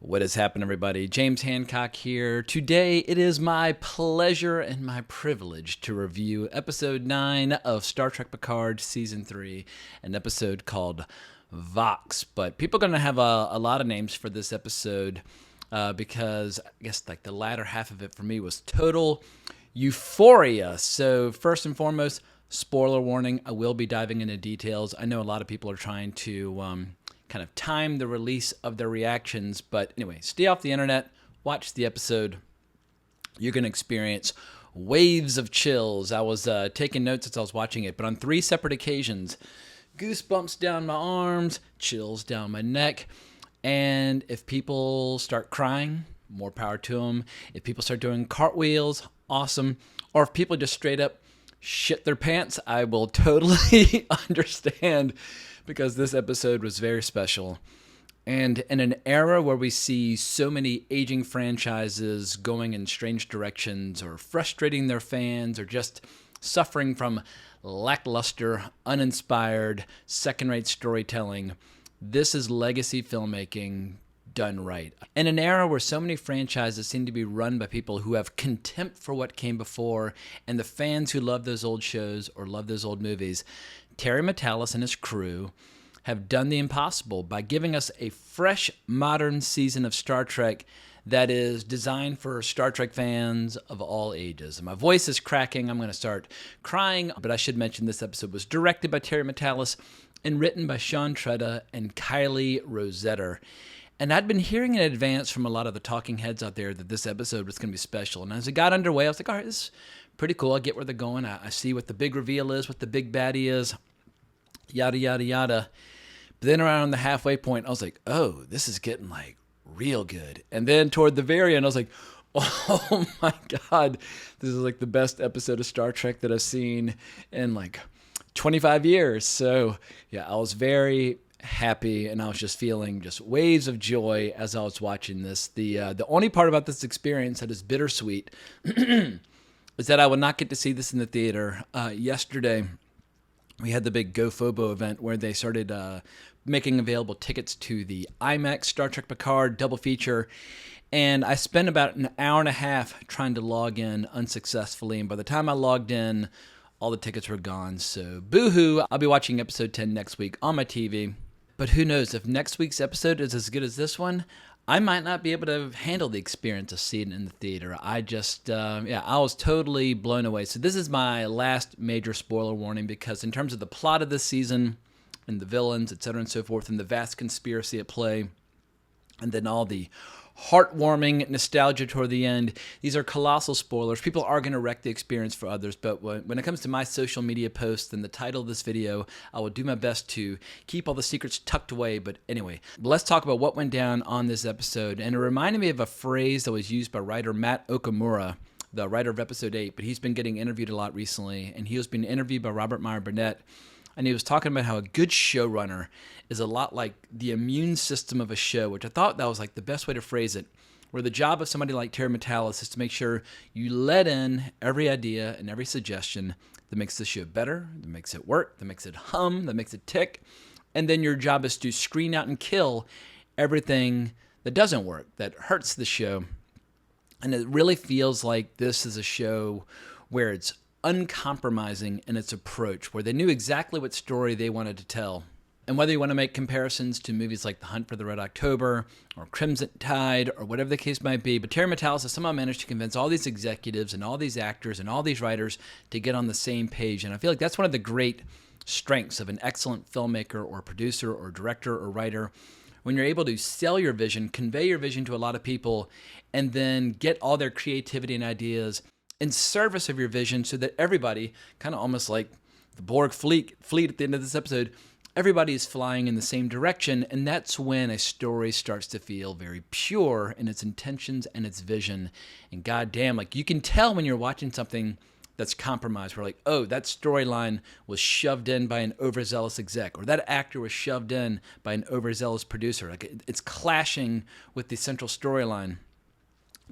What has happened, everybody? James Hancock here. Today, it is my pleasure and my privilege to review Episode 9 of Star Trek Picard Season 3, an episode called Vox. But people are going to have a lot of names for this episode because I guess like the latter half of it for me was total euphoria. So first and foremost, spoiler warning, I will be diving into details. I know a lot of people are trying to kind of time the release of their reactions. But anyway, stay off the internet, watch the episode. You're going to experience waves of chills. I was taking notes as I was watching it, but on 3 separate occasions, goosebumps down my arms, chills down my neck. And if people start crying, more power to them. If people start doing cartwheels, awesome. Or if people just straight up shit their pants, I will totally understand, because this episode was very special. And in an era where we see so many aging franchises going in strange directions or frustrating their fans or just suffering from lackluster, uninspired, second-rate storytelling, this is legacy filmmaking done right. In an era where so many franchises seem to be run by people who have contempt for what came before and the fans who love those old shows or love those old movies, Terry Matalas and his crew have done the impossible by giving us a fresh, modern season of Star Trek that is designed for Star Trek fans of all ages. And my voice is cracking. I'm going to start crying. But I should mention this episode was directed by Terry Matalas and written by Sean Tretta and Kylie Rosetter. And I'd been hearing in advance from a lot of the talking heads out there that this episode was going to be special. And as it got underway, I was like, all right, this is pretty cool. I get where they're going. I see what the big reveal is, what the big baddie is, yada, yada, yada. But then around the halfway point, I was like, oh, this is getting like real good. And then toward the very end, I was like, oh my God, this is like the best episode of Star Trek that I've seen in like 25 years. So yeah, I was very happy, and I was just feeling just waves of joy as I was watching this. The only part about this experience that is bittersweet is that I would not get to see this in the theater. Yesterday, we had the big GoFobo event where they started making available tickets to the IMAX Star Trek Picard double feature, and I spent about an hour and a half trying to log in unsuccessfully, and by the time I logged in, all the tickets were gone. So boo-hoo, I'll be watching episode 10 next week on my TV. But who knows, if next week's episode is as good as this one, I might not be able to handle the experience of seeing it in the theater. I just, I was totally blown away. So this is my last major spoiler warning, because in terms of the plot of this season and the villains, etc. and so forth, and the vast conspiracy at play, and then all the heartwarming nostalgia toward the end, these are colossal spoilers. People are going to wreck the experience for others, but when it comes to my social media posts and the title of this video, I will do my best to keep all the secrets tucked away. But anyway, let's talk about what went down on this episode. And it reminded me of a phrase that was used by writer Matt Okamura, the writer of episode 8, but he's been getting interviewed a lot recently, and he was being interviewed by Robert Meyer Burnett. And he was talking about how a good showrunner is a lot like the immune system of a show, which I thought that was like the best way to phrase it, where the job of somebody like Terry Matalas is to make sure you let in every idea and every suggestion that makes the show better, that makes it work, that makes it hum, that makes it tick. And then your job is to screen out and kill everything that doesn't work, that hurts the show. And it really feels like this is a show where it's uncompromising in its approach, where they knew exactly what story they wanted to tell. And whether you want to make comparisons to movies like The Hunt for the Red October or Crimson Tide or whatever the case might be, but Terry Matalas has somehow managed to convince all these executives and all these actors and all these writers to get on the same page. And I feel like that's one of the great strengths of an excellent filmmaker or producer or director or writer, when you're able to sell your vision, convey your vision to a lot of people, and then get all their creativity and ideas in service of your vision, so that everybody, kind of almost like the Borg fleet at the end of this episode, everybody is flying in the same direction. And that's when a story starts to feel very pure in its intentions and its vision. And goddamn, like you can tell when you're watching something that's compromised, where like, oh, that storyline was shoved in by an overzealous exec, or that actor was shoved in by an overzealous producer. Like it's clashing with the central storyline.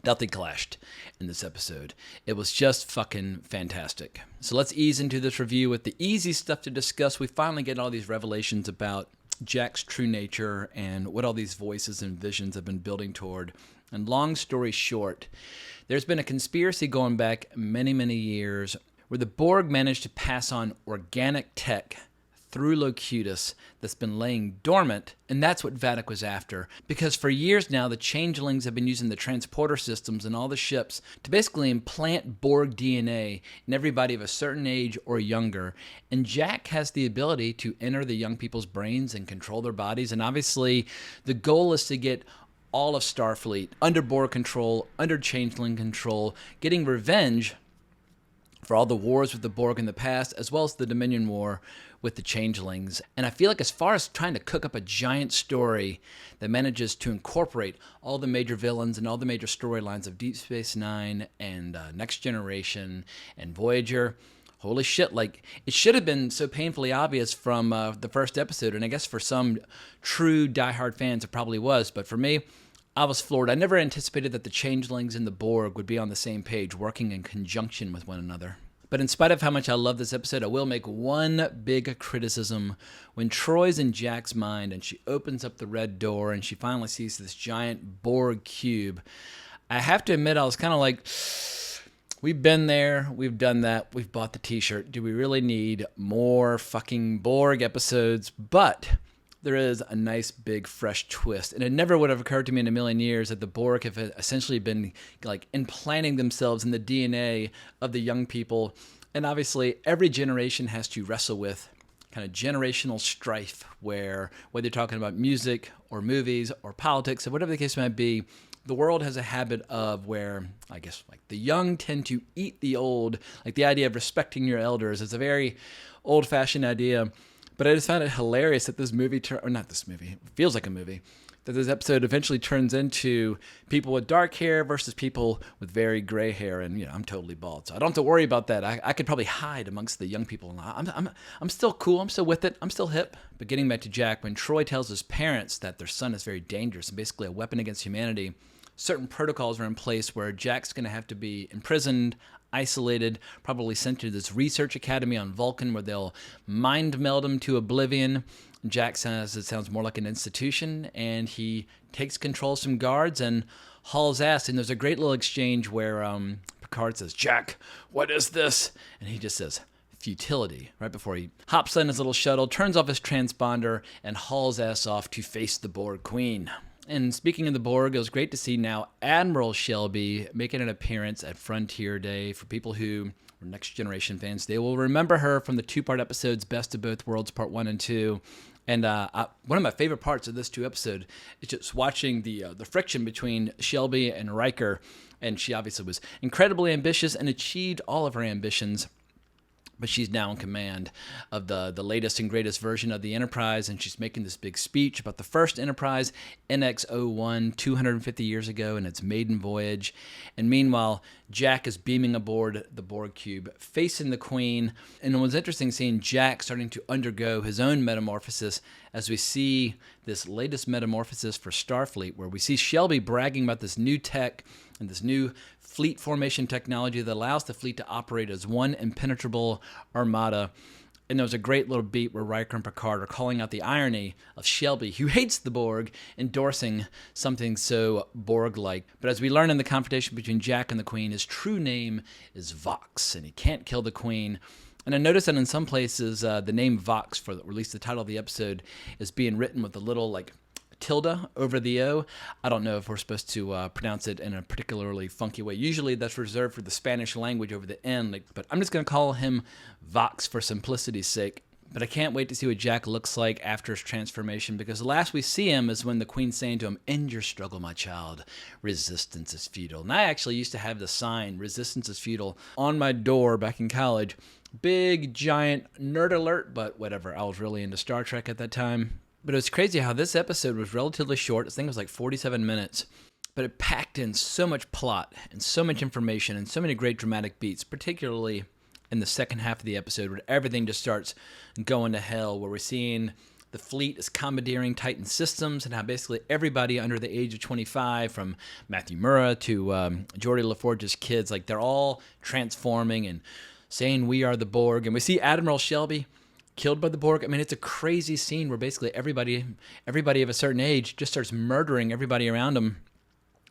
Nothing clashed in this episode. It was just fucking fantastic. So let's ease into this review with the easy stuff to discuss. We finally get all these revelations about Jack's true nature and what all these voices and visions have been building toward. And long story short, there's been a conspiracy going back many, many years where the Borg managed to pass on organic tech through Locutus that's been laying dormant, and that's what Vadic was after. Because for years now, the Changelings have been using the transporter systems in all the ships to basically implant Borg DNA in everybody of a certain age or younger, and Jack has the ability to enter the young people's brains and control their bodies, and obviously the goal is to get all of Starfleet under Borg control, under Changeling control, getting revenge for all the wars with the Borg in the past, as well as the Dominion War with the Changelings. And I feel like as far as trying to cook up a giant story that manages to incorporate all the major villains and all the major storylines of Deep Space Nine and Next Generation and Voyager, holy shit, like, it should have been so painfully obvious from the first episode, and I guess for some true diehard fans it probably was, but for me, I was floored. I never anticipated that the Changelings and the Borg would be on the same page, working in conjunction with one another. But in spite of how much I love this episode, I will make one big criticism. When Troy's in Jack's mind and she opens up the red door and she finally sees this giant Borg cube, I have to admit I was kind of like, we've been there, we've done that, we've bought the t-shirt. Do we really need more fucking Borg episodes? But there is a nice big fresh twist, and it never would have occurred to me in a million years that the Borg have essentially been like implanting themselves in the DNA of the young people. And obviously every generation has to wrestle with kind of generational strife, where whether you're talking about music or movies or politics or whatever the case might be, the world has a habit of where, I guess, like the young tend to eat the old. Like the idea of respecting your elders is a very old-fashioned idea. But I just found it hilarious that this movie, or not this movie, it feels like a movie, that this episode eventually turns into people with dark hair versus people with very gray hair, and I'm totally bald, so I don't have to worry about that. I could probably hide amongst the young people. I'm still cool. I'm still with it. I'm still hip. But getting back to Jack, when Troy tells his parents that their son is very dangerous and basically a weapon against humanity, certain protocols are in place where Jack's going to have to be imprisoned, isolated, probably sent to this research academy on Vulcan where they'll mind meld him to oblivion. Jack says it sounds more like an institution, and he takes control of some guards and hauls ass. And there's a great little exchange where Picard says, "Jack, what is this?" And he just says, "Futility," right before he hops on his little shuttle, turns off his transponder, and hauls ass off to face the Borg Queen. And speaking of the Borg, it was great to see now Admiral Shelby making an appearance at Frontier Day. For people who are Next Generation fans, they will remember her from the two-part episodes Best of Both Worlds Part 1 and 2. And one of my favorite parts of this two episode is just watching the friction between Shelby and Riker. And she obviously was incredibly ambitious and achieved all of her ambitions. But she's now in command of the latest and greatest version of the Enterprise, and she's making this big speech about the first Enterprise, NX-01, 250 years ago, and its maiden voyage. And meanwhile, Jack is beaming aboard the Borg cube, facing the Queen. And it was interesting seeing Jack starting to undergo his own metamorphosis as we see this latest metamorphosis for Starfleet, where we see Shelby bragging about this new tech and this new fleet formation technology that allows the fleet to operate as one impenetrable armada. And there was a great little beat where Riker and Picard are calling out the irony of Shelby, who hates the Borg, endorsing something so Borg-like. But as we learn in the confrontation between Jack and the Queen, his true name is Vox, and he can't kill the Queen. And I noticed that in some places, the name Vox, for at least the title of the episode, is being written with a little, tilde over the O. I don't know if we're supposed to pronounce it in a particularly funky way. Usually that's reserved for the Spanish language over the N, but I'm just going to call him Vox for simplicity's sake. But I can't wait to see what Jack looks like after his transformation, because the last we see him is when the Queen's saying to him, "End your struggle, my child. Resistance is futile." And I actually used to have the sign, "Resistance is futile," on my door back in college. Big, giant nerd alert, but whatever. I was really into Star Trek at that time. But it was crazy how this episode was relatively short. I think it was like 47 minutes. But it packed in so much plot and so much information and so many great dramatic beats, particularly in the second half of the episode where everything just starts going to hell, where we're seeing the fleet is commandeering Titan systems and how basically everybody under the age of 25, from Matthew Murrah to Geordi LaForge's kids, they're all transforming and saying we are the Borg. And we see Admiral Shelby killed by the Borg. I mean, it's a crazy scene where basically everybody of a certain age just starts murdering everybody around them.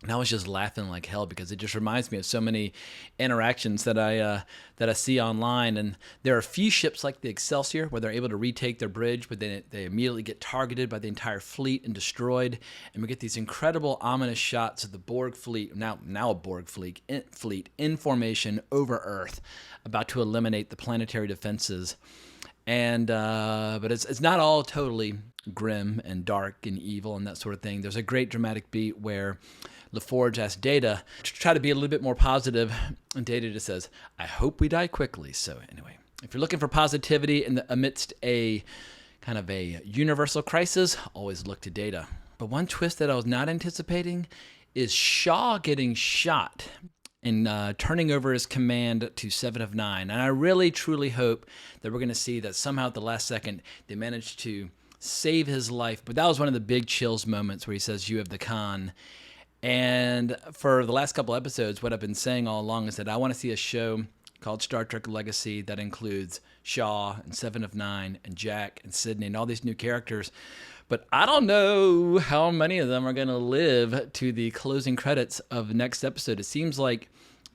And I was just laughing like hell because it just reminds me of so many interactions that I see online. And there are a few ships like the Excelsior where they're able to retake their bridge, but then they immediately get targeted by the entire fleet and destroyed. And we get these incredible ominous shots of the Borg fleet, now a Borg fleet in formation over Earth, about to eliminate the planetary defenses. And but it's not all totally grim and dark and evil and that sort of thing. There's a great dramatic beat where LaForge asks Data to try to be a little bit more positive, and Data just says, "I hope we die quickly." So anyway, if you're looking for positivity amidst a kind of a universal crisis, always look to Data. But one twist that I was not anticipating is Shaw getting shot and turning over his command to 7 of 9. And I really, truly hope that we're going to see that somehow at the last second they managed to save his life. But that was one of the big chills moments where he says, "You have the Khan." And for the last couple episodes, what I've been saying all along is that I want to see a show called Star Trek Legacy that includes Shaw and 7 of 9 and Jack and Sydney and all these new characters. But I don't know how many of them are going to live to the closing credits of the next episode. It seems like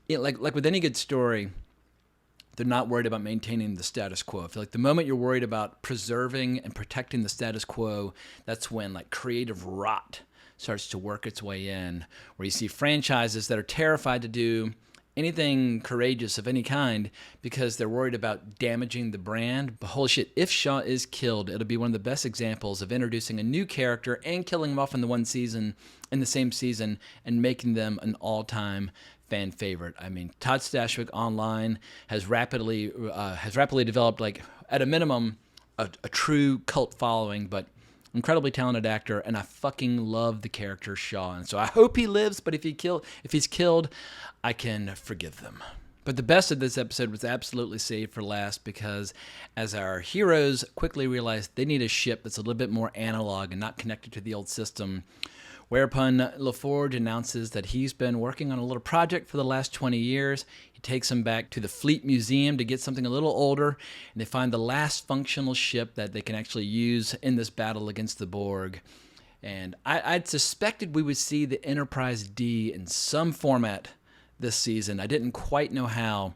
with any good story, they're not worried about maintaining the status quo. I feel like the moment you're worried about preserving and protecting the status quo, that's when like creative rot starts to work its way in, where you see franchises that are terrified to do anything courageous of any kind because they're worried about damaging the brand. But holy shit, if Shaw is killed, it'll be one of the best examples of introducing a new character and killing him off in the same season, and making them an all-time fan favorite. I mean, Todd Stashwick online has rapidly developed, like, at a minimum, a true cult following, but incredibly talented actor, and I fucking love the character Shaw. And so I hope he lives, but if he's killed, I can forgive them. But the best of this episode was absolutely saved for last, because as our heroes quickly realize they need a ship that's a little bit more analog and not connected to the old system, whereupon LaForge announces that he's been working on a little project for the last 20 years. He takes them back to the Fleet Museum to get something a little older, and they find the last functional ship that they can actually use in this battle against the Borg. And I'd suspected we would see the Enterprise D in some format this season. I didn't quite know how,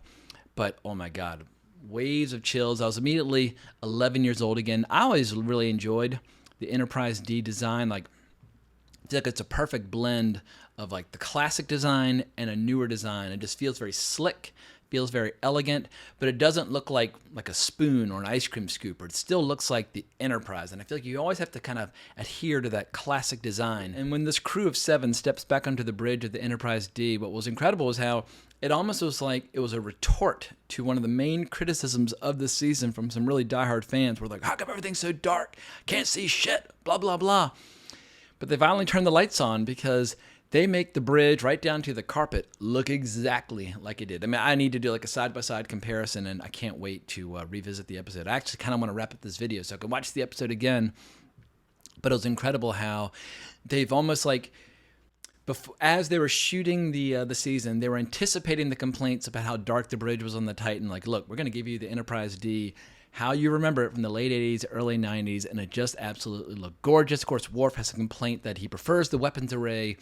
but oh my God, waves of chills. I was immediately 11 years old again. I always really enjoyed the Enterprise D design. Like it's a perfect blend of like the classic design and a newer design. It just feels very slick, feels very elegant, but it doesn't look like a spoon or an ice cream scoop. It still looks like the Enterprise, and I feel like you always have to kind of adhere to that classic design. And when this crew of 7 steps back onto the bridge of the Enterprise D, what was incredible was how it almost was like it was a retort to one of the main criticisms of this season from some really diehard fans. Were like, how come everything's so dark? Can't see shit, blah, blah, blah. But they finally turn the lights on because they make the bridge right down to the carpet look exactly like it did. I mean, I need to do like a side-by-side comparison, and I can't wait to revisit the episode. I actually kind of want to wrap up this video so I can watch the episode again. But it was incredible how they've almost like, as they were shooting the season, they were anticipating the complaints about how dark the bridge was on the Titan. Like, look, we're going to give you the Enterprise D how you remember it from the late 80s, early 90s, and it just absolutely looked gorgeous. Of course, Worf has a complaint that he prefers the weapons array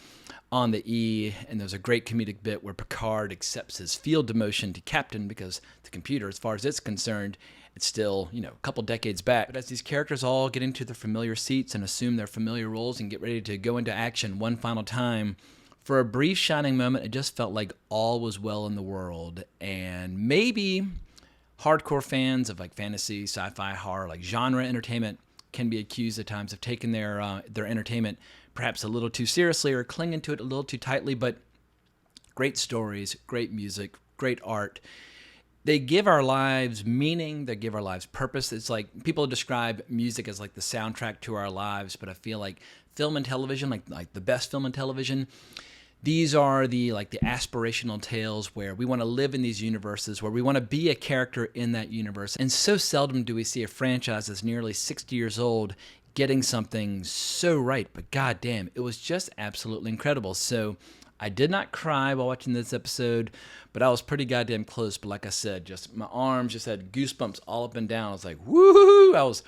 on the E, and there's a great comedic bit where Picard accepts his field demotion to captain because the computer, as far as it's concerned, it's still, a couple decades back. But as these characters all get into their familiar seats and assume their familiar roles and get ready to go into action one final time, for a brief shining moment, it just felt like all was well in the world. And maybe hardcore fans of like fantasy, sci-fi, horror, like genre entertainment can be accused at times of taking their entertainment perhaps a little too seriously or clinging to it a little too tightly. But great stories, great music, great art. They give our lives meaning. They give our lives purpose. It's like people describe music as like the soundtrack to our lives, but I feel like film and television, like the best film and television, these are the aspirational tales where we want to live in these universes, where we want to be a character in that universe. And so seldom do we see a franchise that's nearly 60 years old getting something so right. But goddamn, it was just absolutely incredible. So I did not cry while watching this episode, but I was pretty goddamn close. But like I said, just my arms just had goosebumps all up and down. I was like, woohoo! I was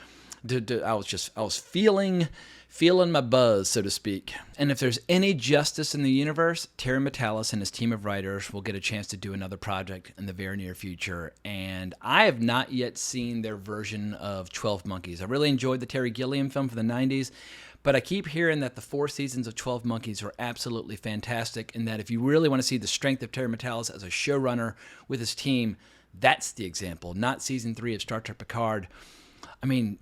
feeling my buzz, so to speak. And if there's any justice in the universe, Terry Matalas and his team of writers will get a chance to do another project in the very near future. And I have not yet seen their version of 12 Monkeys. I really enjoyed the Terry Gilliam film from the 90s, but I keep hearing that the 4 seasons of 12 Monkeys are absolutely fantastic, and that if you really want to see the strength of Terry Matalas as a showrunner with his team, that's the example, not season 3 of Star Trek Picard. I mean,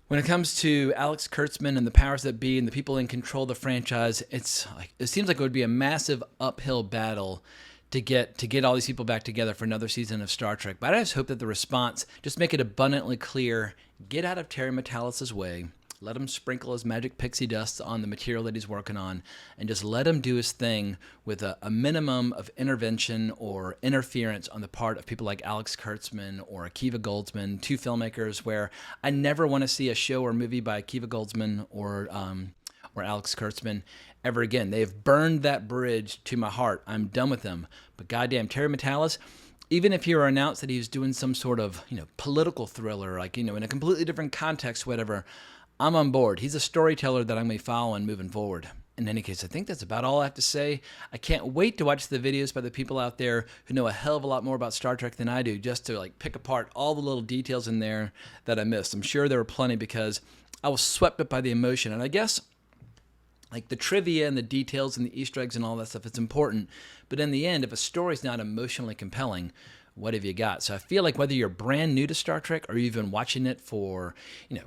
when it comes to Alex Kurtzman and the powers that be and the people in control of the franchise, it seems like it would be a massive uphill battle to get all these people back together for another season of Star Trek. But I just hope that the response, just make it abundantly clear, get out of Terry Matalas' way, let him sprinkle his magic pixie dust on the material that he's working on, and just let him do his thing with a minimum of intervention or interference on the part of people like Alex Kurtzman or Akiva Goldsman, 2 filmmakers where I never want to see a show or movie by Akiva Goldsman or Alex Kurtzman ever again. They've burned that bridge to my heart. I'm done with them. But goddamn, Terry Matalas, even if he were announced that he was doing some sort of, political thriller, like, in a completely different context, whatever, I'm on board. He's a storyteller that I'm going to be following moving forward. In any case, I think that's about all I have to say. I can't wait to watch the videos by the people out there who know a hell of a lot more about Star Trek than I do, just to pick apart all the little details in there that I missed. I'm sure there were plenty because I was swept up by the emotion. And I guess the trivia and the details and the Easter eggs and all that stuff, it's important. But in the end, if a story's not emotionally compelling, what have you got? So I feel like whether you're brand new to Star Trek or you've been watching it for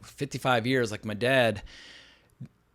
55 years like my dad,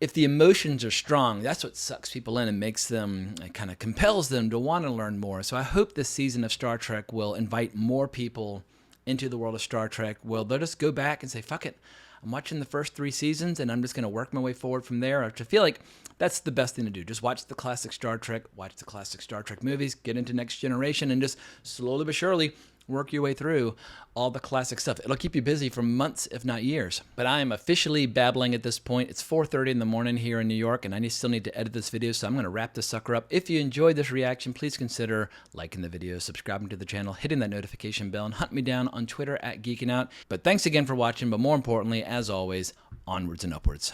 if the emotions are strong, that's what sucks people in and makes them, it kind of compels them to want to learn more. So I hope this season of Star Trek will invite more people into the world of Star Trek. Well, they'll just go back and say, fuck it, I'm watching the first 3 seasons and I'm just going to work my way forward from there. I feel like that's the best thing to do. Just watch the classic Star Trek, watch the classic Star Trek movies, get into Next Generation, and just slowly but surely work your way through all the classic stuff. It'll keep you busy for months, if not years. But I am officially babbling at this point. It's 4:30 in the morning here in New York, and I still need to edit this video, so I'm going to wrap this sucker up. If you enjoyed this reaction, please consider liking the video, subscribing to the channel, hitting that notification bell, and hunt me down on Twitter @GeekinOut. But thanks again for watching, but more importantly, as always, onwards and upwards.